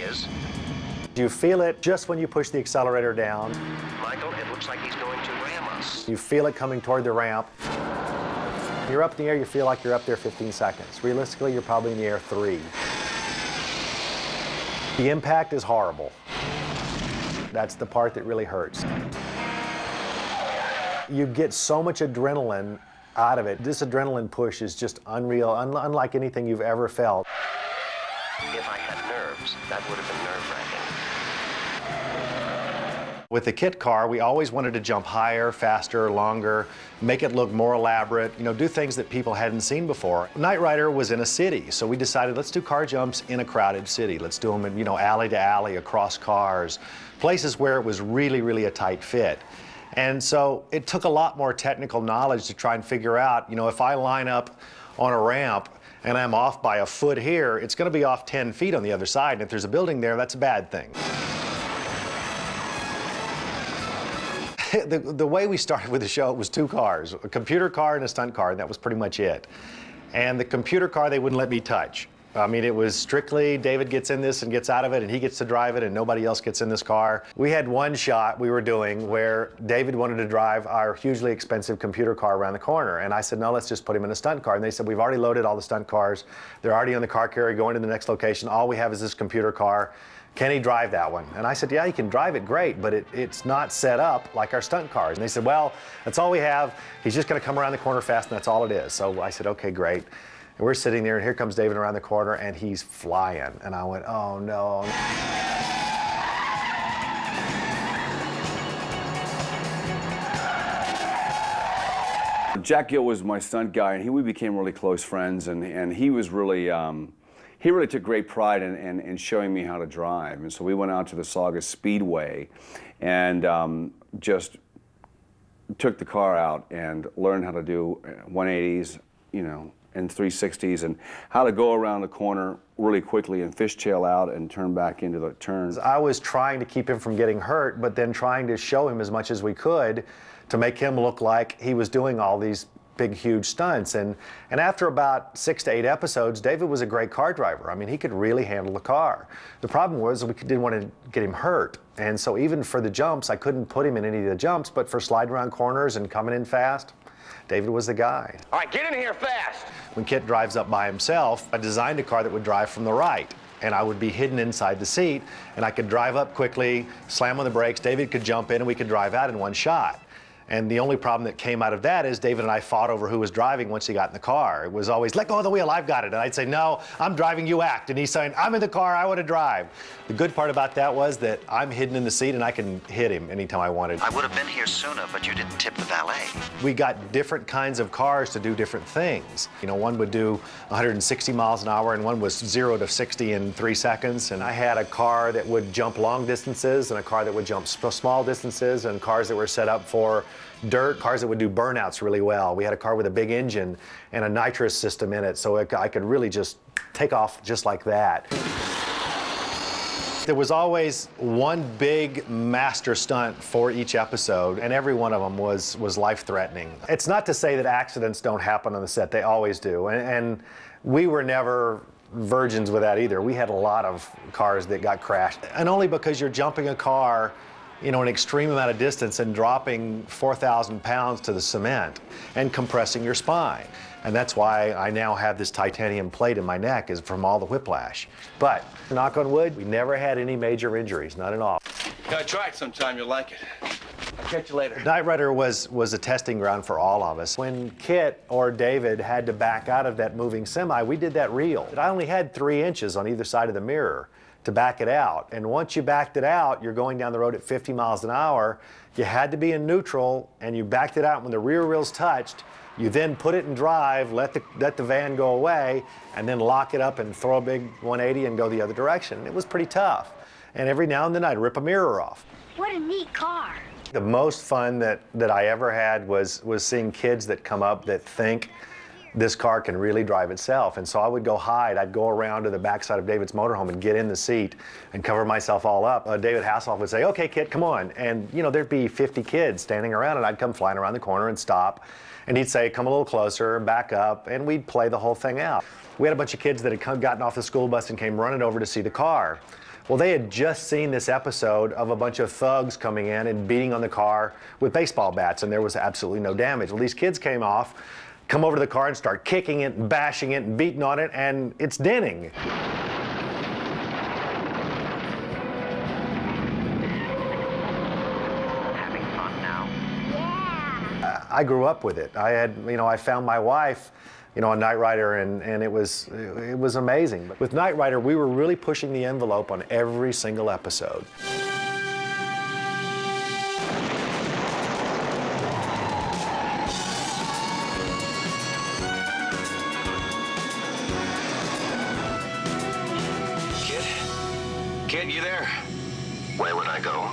is. You feel it just when you push the accelerator down. Michael, it looks like he's going to ram us. You feel it coming toward the ramp. You're up in the air, you feel like you're up there 15 seconds. Realistically, you're probably in the air 3. The impact is horrible. That's the part that really hurts. You get so much adrenaline out of it. This adrenaline push is just unreal, unlike anything you've ever felt. If I had nerves, that would have been nerve-wracking. With the kit car, we always wanted to jump higher, faster, longer, make it look more elaborate, do things that people hadn't seen before. Knight Rider was in a city, so we decided let's do car jumps in a crowded city. Let's do them in, alley to alley, across cars, places where it was really, really a tight fit. And so it took a lot more technical knowledge to try and figure out, if I line up on a ramp and I'm off by a foot here, it's going to be off 10 feet on the other side. And if there's a building there, that's a bad thing. The way we started with the show was 2 cars, a computer car and a stunt car, and that was pretty much it. And the computer car, they wouldn't let me touch. I mean, it was strictly David gets in this and gets out of it, and he gets to drive it, and nobody else gets in this car. We had one shot we were doing where David wanted to drive our hugely expensive computer car around the corner, and I said, no, let's just put him in a stunt car. And they said, we've already loaded all the stunt cars. They're already on the car carrier going to the next location. All we have is this computer car. Can he drive that one? And I said, yeah, he can drive it great, but it's not set up like our stunt cars. And they said, well, that's all we have. He's just going to come around the corner fast, and that's all it is. So I said, okay, great. And we're sitting there, and here comes David around the corner, and he's flying. And I went, oh, no. Jack Gill was my stunt guy, and we became really close friends, and he was really, he really took great pride in showing me how to drive. And so we went out to the Saugus Speedway and just took the car out and learned how to do 180s, and 360s, and how to go around the corner really quickly and fishtail out and turn back into the turns. I was trying to keep him from getting hurt, but then trying to show him as much as we could to make him look like he was doing all these big, huge stunts. And after about 6 to 8 episodes, David was a great car driver. I mean, he could really handle the car. The problem was we didn't want to get him hurt. And so even for the jumps, I couldn't put him in any of the jumps, but for sliding around corners and coming in fast, David was the guy. All right, get in here fast. When Kit drives up by himself, I designed a car that would drive from the right, and I would be hidden inside the seat, and I could drive up quickly, slam on the brakes, David could jump in, and we could drive out in one shot. And the only problem that came out of that is David and I fought over who was driving once he got in the car. It was always, let go of the wheel, I've got it. And I'd say, no, I'm driving, you act. And he's saying, I'm in the car, I want to drive. The good part about that was that I'm hidden in the seat and I can hit him anytime I wanted. I would have been here sooner, but you didn't tip the valet. We got different kinds of cars to do different things. One would do 160 miles an hour and one was 0 to 60 in 3 seconds. And I had a car that would jump long distances and a car that would jump small distances and cars that were set up for dirt, cars that would do burnouts really well. We had a car with a big engine and a nitrous system in it, so I could really just take off just like that. There was always one big master stunt for each episode, and every one of them was life-threatening. It's not to say that accidents don't happen on the set, they always do, and we were never virgins with that either. We had a lot of cars that got crashed, and only because you're jumping a car an extreme amount of distance and dropping 4,000 pounds to the cement and compressing your spine. And that's why I now have this titanium plate in my neck, is from all the whiplash. But, knock on wood, we never had any major injuries, not at all. You gotta try it sometime, you'll like it. I'll catch you later. Knight Rider was a testing ground for all of us. When Kit or David had to back out of that moving semi, we did that real. I only had 3 inches on either side of the mirror to back it out. And once you backed it out, you're going down the road at 50 miles an hour. You had to be in neutral, and you backed it out when the rear wheels touched. You then put it in drive, let the van go away, and then lock it up and throw a big 180 and go the other direction. It was pretty tough. And every now and then I'd rip a mirror off. What a neat car. The most fun that I ever had was seeing kids that come up that think this car can really drive itself. And so I would go hide. I'd go around to the backside of David's motorhome and get in the seat and cover myself all up. David Hasselhoff would say, okay, kid, come on. And there'd be 50 kids standing around, and I'd come flying around the corner and stop And he'd say, come a little closer, back up, and we'd play the whole thing out. We had a bunch of kids that had gotten off the school bus and came running over to see the car. Well, they had just seen this episode of a bunch of thugs coming in and beating on the car with baseball bats, and there was absolutely no damage. Well, these kids came off, come over to the car and start kicking it and bashing it and beating on it, and it's denting. Having fun now? Yeah. I grew up with it. I found my wife, on Knight Rider, and it was amazing. But with Knight Rider, we were really pushing the envelope on every single episode. Kid, you there? Where would I go?